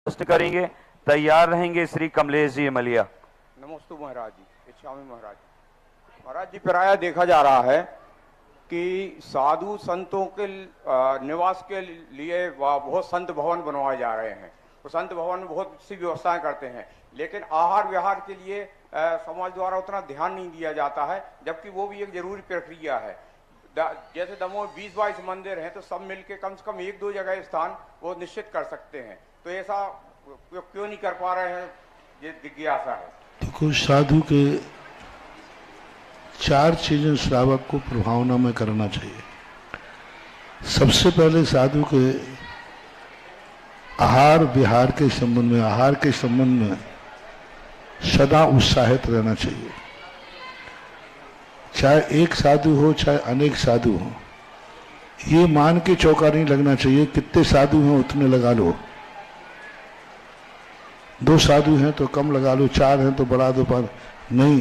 प्रश्न करेंगे। तैयार रहेंगे श्री कमलेश जी मलिया। नमस्ते महाराज जी, स्वामी महाराज। महाराज जी, प्रायः देखा जा रहा है कि साधु संतों के निवास के लिए बहुत संत भवन बनवाए जा रहे हैं। तो संत भवन में बहुत सी व्यवस्थाएं करते हैं, लेकिन आहार विहार के लिए समाज द्वारा उतना ध्यान नहीं दिया जाता है, जबकि वो भी एक जरूरी प्रक्रिया है। जैसे दमोह 20-22 मंदिर हैं, तो सब मिलके कम से कम 1-2 जगह स्थान वो निश्चित कर सकते हैं। तो ऐसा क्यों नहीं कर पा रहे हैं, ये जिज्ञासा है। देखो, साधु के 4 चीजें श्रावक को प्रभावना में करना चाहिए। सबसे पहले साधु के आहार विहार के संबंध में, आहार के संबंध में सदा उत्साहित रहना चाहिए। चाहे एक साधु हो चाहे अनेक साधु हो, ये मान के चौका नहीं लगना चाहिए कितने साधु हैं उतने लगा लो। 2 साधु हैं तो कम लगा लो, 4 हैं तो बढ़ा दो, पर नहीं,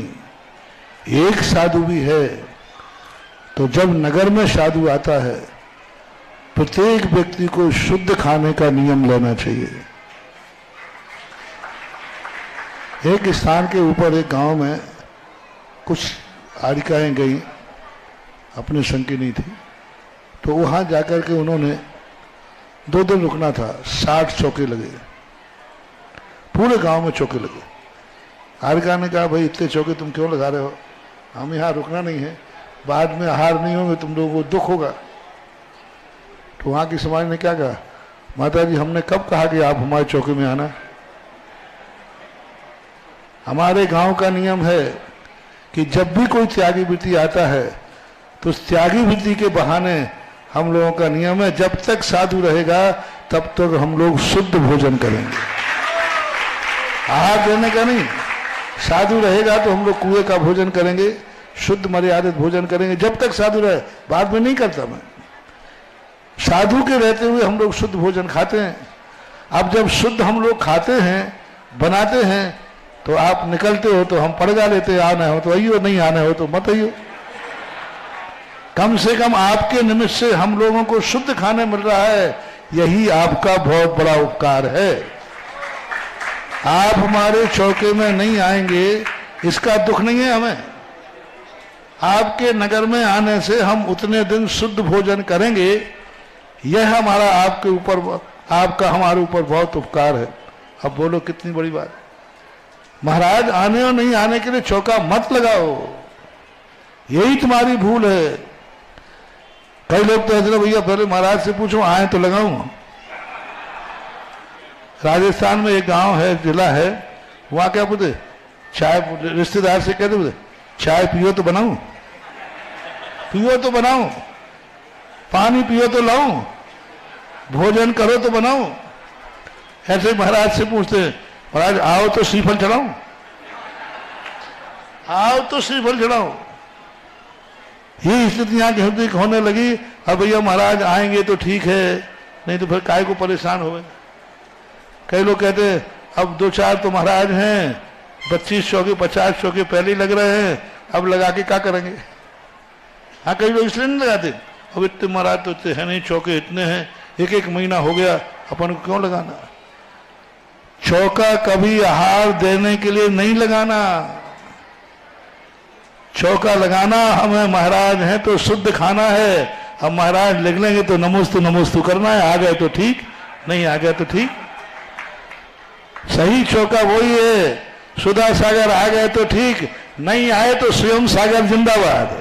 एक साधु भी है तो जब नगर में साधु आता है, प्रत्येक व्यक्ति को शुद्ध खाने का नियम लेना चाहिए। एक स्थान के ऊपर एक गांव में कुछ आरिकाएं गई, अपने संग की नहीं थी, तो वहां जाकर के उन्होंने 2 दिन रुकना था। 60 चौके लगे, पूरे गांव में चौके लगे। आरिका ने कहा, भाई इतने चौके तुम क्यों लगा रहे हो, हम यहाँ रुकना नहीं है, बाद में आहार नहीं होंगे, तुम लोगों को दुख होगा। तो वहां की समाज ने क्या कहा, माता जी हमने कब कहा कि आप हमारे चौके में आना। हमारे गांव का नियम है कि जब भी कोई त्यागी वृत्ति आता है तो उस त्यागी वृत्ति के बहाने हम लोगों का नियम है, जब तक साधु रहेगा तब तक हम लोग शुद्ध भोजन करेंगे, आहार देने का नहीं। साधु रहेगा तो हम लोग कुएं का भोजन करेंगे, शुद्ध मर्यादित भोजन करेंगे, जब तक साधु रहे। बाद में नहीं करता मैं। साधु के रहते हुए हम लोग शुद्ध भोजन खाते हैं। अब जब शुद्ध हम लोग खाते हैं, बनाते हैं, तो आप निकलते हो तो हम पड़गा लेते, आना हो तो आइयो, नहीं आना हो तो मत आइयो। कम से कम आपके निमित्त से हम लोगों को शुद्ध खाने मिल रहा है, यही आपका बहुत बड़ा उपकार है। आप हमारे चौके में नहीं आएंगे इसका दुख नहीं है हमें। आपके नगर में आने से हम उतने दिन शुद्ध भोजन करेंगे, यह हमारा आपके ऊपर, आपका हमारे ऊपर बहुत उपकार है। अब बोलो कितनी बड़ी बात। महाराज, आने और नहीं आने के लिए चौका मत लगाओ, यही तुम्हारी भूल है। कई लोग तो ऐसे, भैया पहले महाराज से पूछो आए तो लगाऊं। राजस्थान में एक गांव है, जिला है, वहां क्या बोलते, चाय, रिश्तेदार से कहते बोलते, चाय पियो तो बनाऊं, पियो तो बनाऊं, पानी पियो तो लाऊं, भोजन करो तो बनाऊं। ऐसे महाराज से पूछते, महाराज आओ तो श्रीफल चढ़ाऊं, आओ तो श्रीफल चढ़ाऊं। ये स्थितियां हृदय होने लगी। अब भैया महाराज आएंगे तो ठीक है, नहीं तो फिर काय को परेशान हो गए। कई लोग कहते हैं अब 2-4 तो महाराज हैं, 25 चौके 50 चौके पहले ही लग रहे हैं, अब लगा के क्या करेंगे। हाँ, कई लोग इसलिए नहीं लगाते, अब इतने महाराज तो इतने है नहीं, चौके इतने हैं, 1-1 महीना हो गया, अपन को क्यों लगाना। चौका कभी आहार देने के लिए नहीं लगाना, चौका लगाना हमें महाराज हैं तो शुद्ध खाना है। हम महाराज लिख लेंगे तो नमोस्तु नमोस्तु करना है, आ गए तो ठीक, नहीं आ गया तो ठीक। सही चौका वही है, सुधा सागर आ गए तो ठीक, नहीं आए तो स्वयं सागर जिंदाबाद।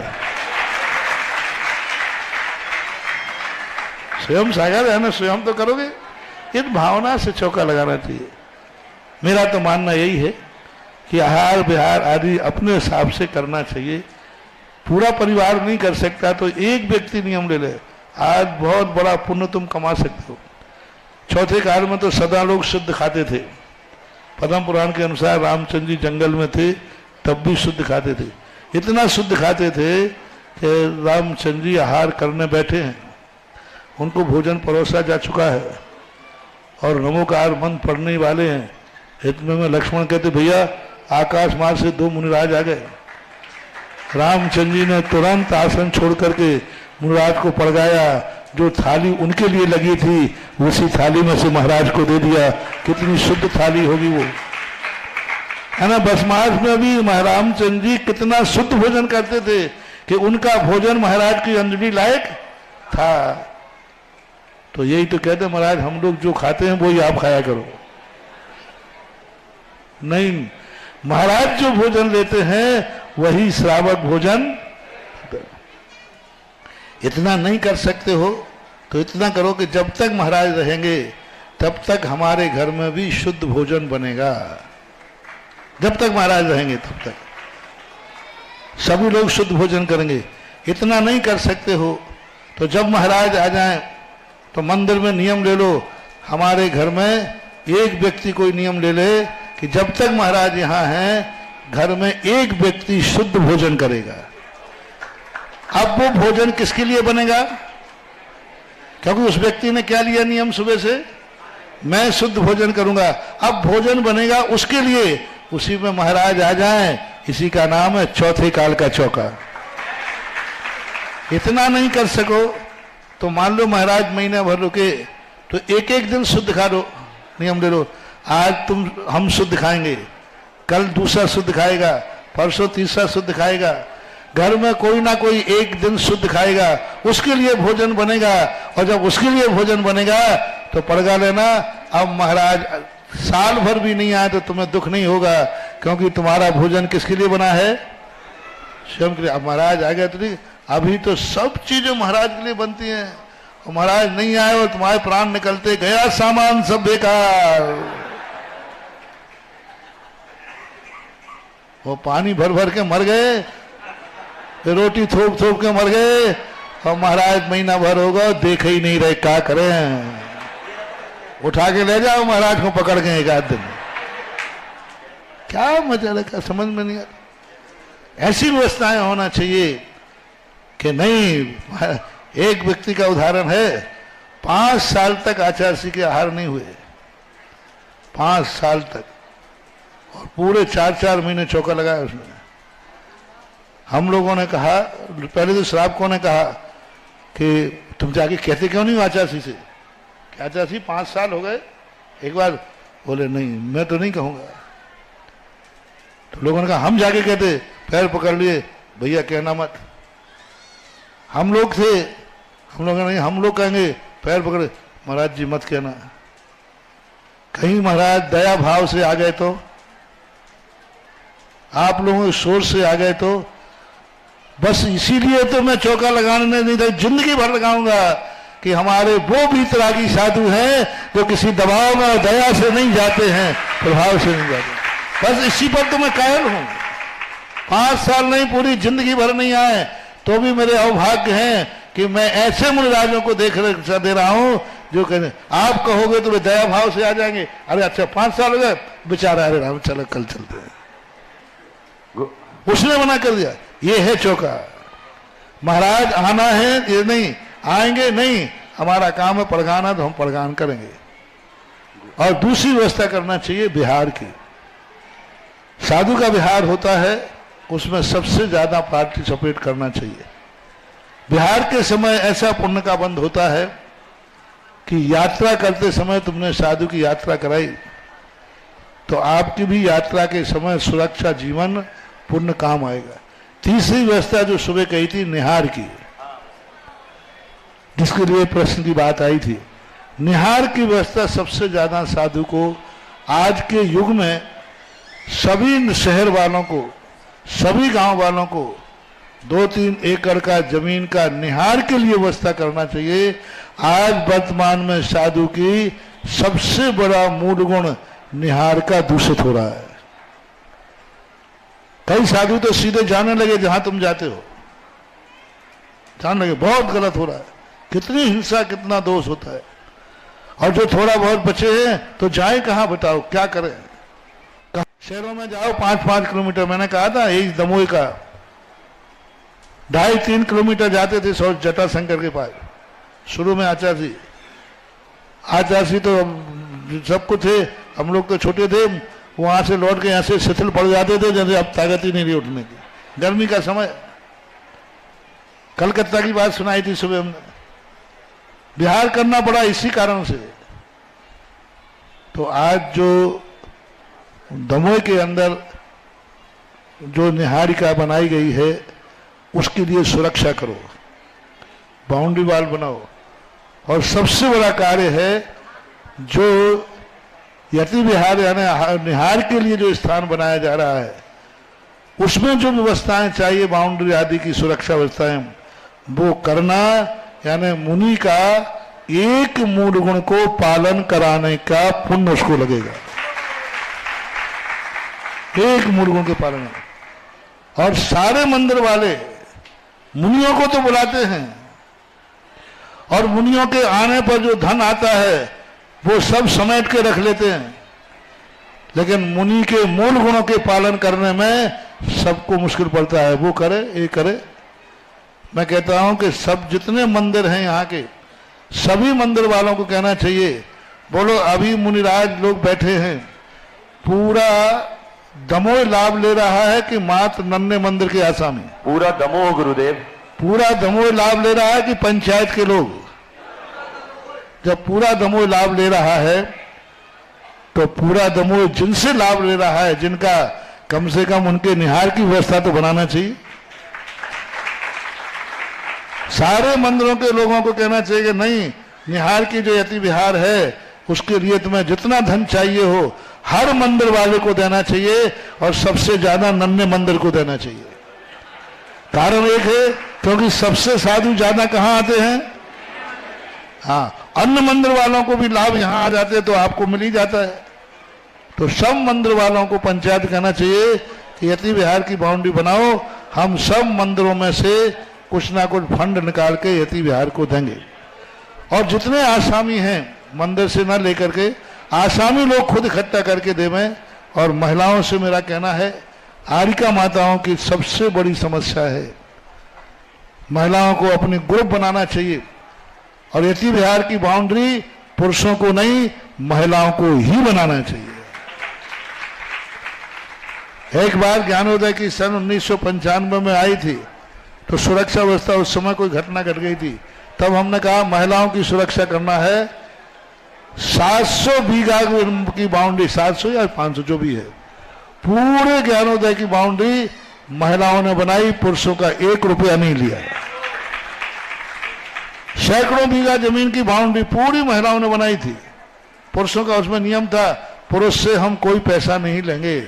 स्वयं सागर है ना, स्वयं तो करोगे। इस भावना से चौका लगाना चाहिए। मेरा तो मानना यही है कि आहार विहार आदि अपने हिसाब से करना चाहिए। पूरा परिवार नहीं कर सकता तो एक व्यक्ति नियम ले ले, आज बहुत बड़ा पुण्य तुम कमा सकते हो। चौथे काल में तो सदा लोग शुद्ध खाते थे। पद्म पुराण के अनुसार रामचंद्र जी जंगल में थे तब भी शुद्ध खाते थे। इतना शुद्ध खाते थे कि रामचंद्र जी आहार करने बैठे हैं, उनको भोजन परोसा जा चुका है और नमोकार मंत्र पढ़ने वाले हैं। इतने में लक्ष्मण कहते, भैया आकाश मार्ग से 2 मुनिराज आ गए। रामचंद्र जी ने तुरंत आसन छोड़ करके मुनिराज को पड़गाया, जो थाली उनके लिए लगी थी उसी थाली में से महाराज को दे दिया। कितनी शुद्ध थाली होगी वो, है ना। बसमास में भी महारामचंद्र जी कितना शुद्ध भोजन करते थे कि उनका भोजन महाराज की अंजलि लायक था। तो यही तो कहते महाराज हम लोग जो खाते हैं वही आप खाया करो। नहीं, महाराज जो भोजन लेते हैं वही श्रावक भोजन। इतना नहीं कर सकते हो तो इतना करो कि जब तक महाराज रहेंगे तब तक हमारे घर में भी शुद्ध भोजन बनेगा। जब तक महाराज रहेंगे तब तक सभी लोग शुद्ध भोजन करेंगे। इतना नहीं कर सकते हो तो जब महाराज आ जाएं तो मंदिर में नियम ले लो। हमारे घर में एक व्यक्ति कोई नियम ले ले कि जब तक महाराज यहाँ हैं घर में एक व्यक्ति शुद्ध भोजन करेगा। अब वो भोजन किसके लिए बनेगा? क्योंकि उस व्यक्ति ने क्या लिया नियम सुबह से, मैं शुद्ध भोजन करूंगा। अब भोजन बनेगा उसके लिए, उसी में महाराज आ जाएं, इसी का नाम है चौथे काल का चौका। इतना नहीं कर सको तो मान लो महाराज महीना भर रुके तो एक एक दिन शुद्ध खा लो, नियम ले लो। आज हम शुद्ध खाएंगे, कल दूसरा शुद्ध खाएगा, परसों तीसरा शुद्ध खाएगा। घर में कोई ना कोई एक दिन शुद्ध खाएगा, उसके लिए भोजन बनेगा। और जब उसके लिए भोजन बनेगा तो पड़गा लेना। अब महाराज साल भर भी नहीं आए तो तुम्हें दुख नहीं होगा, क्योंकि तुम्हारा भोजन किसके लिए बना है? स्वयं के लिए। अब महाराज आ गए तो नहीं, अभी तो सब चीजें महाराज के लिए बनती हैं। और महाराज नहीं आए और तुम्हारे प्राण निकलते, गया सामान सब बेकार। वो पानी भर भर के मर गए, फिर रोटी थोप थोप के मर गए, और महाराज महीना भर होगा देख ही नहीं रहे, क्या करें? उठा के ले जाओ महाराज को पकड़ के एक आध दिन। क्या मजा लगा, समझ में नहीं आता। ऐसी व्यवस्थाएं होना चाहिए कि नहीं। एक व्यक्ति का उदाहरण है, 5 साल तक आचार्य के आहार नहीं हुए, 5 साल तक, और पूरे 4-4 महीने चौका लगाया उसने। हम लोगों ने कहा, पहले तो श्रावकों ने कहा कि तुम जाके कहते क्यों नहीं हो आचार्य से, कि आचार्य 5 साल हो गए एक बार? बोले नहीं, मैं तो नहीं कहूंगा। तो लोगों ने कहा हम जाके कहते, पैर पकड़ लिए, भैया कहना मत। हम लोग थे, हम लोग नहीं, हम लोग कहेंगे, पैर पकड़े, महाराज जी मत कहना। कहीं महाराज दया भाव से आ गए तो, आप लोगों के शोर से आ गए तो, बस इसीलिए तो मैं चौका लगाने नहीं था, जिंदगी भर लगाऊंगा कि हमारे वो भी तरागी साधु हैं जो किसी दबाव में और दया से नहीं जाते हैं, प्रभाव से नहीं जाते। बस इसी पर तो मैं कायल हूं। 5 साल नहीं, पूरी जिंदगी भर नहीं आए तो भी मेरे अभाग्य हैं कि मैं ऐसे मुनिराजों को देख दे रहा हूं जो कहते, आप कहोगे तो वे दया भाव से आ जाएंगे। अरे अच्छा 5 साल हो गए बेचारा, अरे राम चलो कल चलते हैं। उसने मना कर दिया। ये है चौका। महाराज आना है, ये नहीं आएंगे, नहीं, हमारा काम है पड़गाना, तो हम पड़गान करेंगे। और दूसरी व्यवस्था करना चाहिए बिहार की। साधु का बिहार होता है, उसमें सबसे ज्यादा पार्टिसिपेट करना चाहिए। बिहार के समय ऐसा पुण्य का बंद होता है कि यात्रा करते समय तुमने साधु की यात्रा कराई तो आपकी भी यात्रा के समय सुरक्षा जीवन पुण्य काम आएगा। तीसरी व्यवस्था जो सुबह कही थी निहार की, जिसके लिए प्रश्न की बात आई थी, निहार की व्यवस्था सबसे ज्यादा साधु को आज के युग में सभी शहर वालों को, सभी गांव वालों को 2-3 एकड़ का जमीन का निहार के लिए व्यवस्था करना चाहिए। आज वर्तमान में साधु की सबसे बड़ा मूल गुण निहार का दूषित हो रहा है। कई साधु तो सीधे जाने लगे जहां तुम जाते हो, जाने लगे, बहुत गलत हो रहा है। कितनी हिंसा, कितना दोष होता है। और जो थोड़ा बहुत बचे हैं तो जाए कहां, बताओ क्या करें? शहरों में जाओ 5-5 किलोमीटर, मैंने कहा था एक दमोह का 2.5-3 किलोमीटर जाते थे जटाशंकर के पास। शुरू में आचार्य तो सबको थे, हम लोग तो छोटे थे, वहां से लौट के यहाँ से शिथिल पड़ जाते थे, जैसे अब ताकत ही नहीं रही उठने की। गर्मी का समय, कलकत्ता की बात सुनाई थी सुबह हमने, बिहार करना पड़ा इसी कारण से। तो आज जो दमोह के अंदर जो निहारिका बनाई गई है उसके लिए सुरक्षा करो, बाउंड्री वाल बनाओ। और सबसे बड़ा कार्य है जो यति विहार यानी निहार के लिए जो स्थान बनाया जा रहा है उसमें जो व्यवस्थाएं चाहिए, बाउंड्री आदि की सुरक्षा व्यवस्थाएं, वो करना, यानी मुनि का एक मूल गुण को पालन कराने का पुण्य उसको लगेगा, एक मूल गुण के पालन। और सारे मंदिर वाले मुनियों को तो बुलाते हैं और मुनियों के आने पर जो धन आता है वो सब समेट के रख लेते हैं, लेकिन मुनि के मूल गुणों के पालन करने में सबको मुश्किल पड़ता है। वो करे, ये करे। मैं कहता हूं कि सब जितने मंदिर हैं यहाँ के सभी मंदिर वालों को कहना चाहिए, बोलो अभी मुनिराज लोग बैठे हैं, पूरा दमोह लाभ ले रहा है कि मात्र नन्हे मंदिर के आसामी? पूरा दमोह गुरुदेव, पूरा दमोह लाभ ले रहा है कि पंचायत के लोग? जब पूरा दमोह लाभ ले रहा है तो पूरा दमोह जिनसे लाभ ले रहा है, जिनका कम से कम उनके निहार की व्यवस्था तो बनाना चाहिए। सारे मंदिरों के लोगों को कहना चाहिए कि नहीं, निहार की जो यति विहार है उसके लिए तुम्हें जितना धन चाहिए हो हर मंदिर वाले को देना चाहिए और सबसे ज्यादा नन्हे मंदिर को देना चाहिए। कारण एक है, क्योंकि सबसे साधु ज्यादा कहां आते हैं? हाँ, अन्य मंदिर वालों को भी लाभ यहां आ जाते तो आपको मिल ही जाता है। तो सब मंदिर वालों को पंचायत कहना चाहिए कि यति विहार की बाउंड्री बनाओ, हम सब मंदिरों में से कुछ ना कुछ फंड निकाल के यति विहार को देंगे। और जितने आसामी हैं मंदिर से ना लेकर के आसामी लोग खुद इकट्ठा करके देवें। और महिलाओं से मेरा कहना है, आरिका माताओं की सबसे बड़ी समस्या है, महिलाओं को अपनी ग्रुप बनाना चाहिए और यति विहार की बाउंड्री पुरुषों को नहीं महिलाओं को ही बनाना चाहिए। एक बार ज्ञानोदय की सन 1995 में आई थी तो सुरक्षा व्यवस्था, उस समय कोई घटना घट गई थी, तब हमने कहा महिलाओं की सुरक्षा करना है। 700 बीघा की बाउंड्री, 700 या 500 जो भी है, पूरे ज्ञानोदय की बाउंड्री महिलाओं ने बनाई, पुरुषों का 1 रुपया नहीं लिया। सैकड़ों बीघा जमीन की बाउंड्री पूरी महिलाओं ने बनाई थी, पुरुषों का उसमें नियम था, पुरुष से हम कोई पैसा नहीं लेंगे,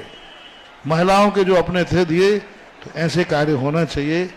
महिलाओं के जो अपने थे दिए। तो ऐसे कार्य होना चाहिए।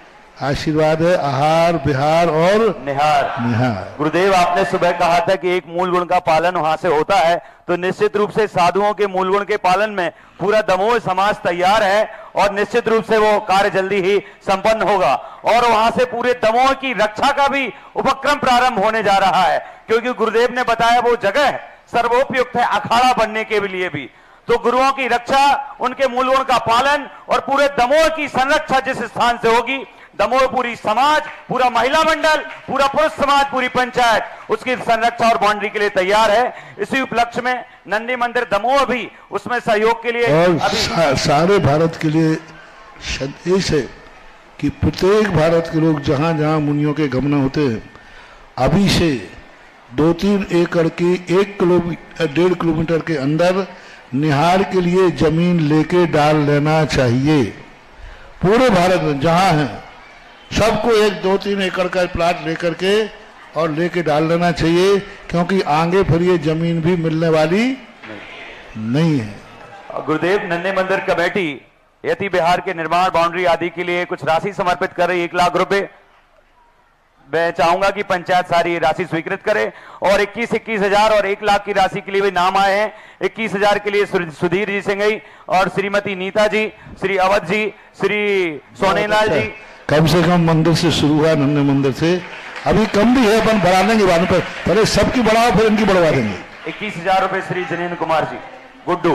आशीर्वाद है आहार, विहार और निहार। गुरुदेव, आपने सुबह कहा था कि एक मूल गुण का पालन वहां से होता है, तो निश्चित रूप से साधुओं के मूल गुण के पालन में पूरा दमोह समाज तैयार है और निश्चित रूप से वो कार्य जल्दी ही संपन्न होगा। और वहां से पूरे दमोह की रक्षा का भी उपक्रम प्रारंभ होने जा रहा है, क्योंकि गुरुदेव ने बताया वो जगह सर्वोपयुक्त है अखाड़ा बनने के लिए भी। तो गुरुओं की रक्षा, उनके मूल गुण का पालन और पूरे दमोह की संरक्षा जिस स्थान से होगी, दमोह पूरी समाज, पूरा महिला मंडल, पूरा पुरुष समाज, पूरी पंचायत उसकी संरक्षा और बाउंड्री के लिए तैयार है। इसी उपलक्ष्य में नंदी मंदिर दमोह भी उसमें सहयोग के लिए और सारे भारत के लिए संदेश है कि प्रत्येक भारत के लोग जहां जहां मुनियों के गमन होते हैं, अभी से 2-3 एकड़ की 1-1.5 किलोमीटर के अंदर निहार के लिए जमीन लेके डाल लेना चाहिए। पूरे भारत में जहां है सबको 1-2-3 एकड़ का प्लाट लेकर के और लेके डाल लेना चाहिए, क्योंकि आगे फिर ये जमीन भी मिलने वाली नहीं है। गुरुदेव, नन्हे मंदिर कमेटी यति विहार के निर्माण, बाउंड्री आदि के लिए कुछ राशि समर्पित कर रही, 1 लाख रुपए। मैं चाहूंगा कि पंचायत सारी राशि स्वीकृत करे और 21 हजार और 1 लाख की राशि के लिए भी नाम आए हैं। 21,000 के लिए सुधीर जी सिंघई और श्रीमती नीता जी, श्री अवध जी, श्री सोनेलाल जी। कम से कम मंदिर से शुरू हुआ, नन्हे मंदिर से, अभी कम भी है, अपन बढ़ा लेंगे बाद में, पहले सबकी बढ़ाओ फिर इनकी बढ़वा देंगे। 21,000 रुपए श्री जनेन्द्र कुमार जी, गुड्डू।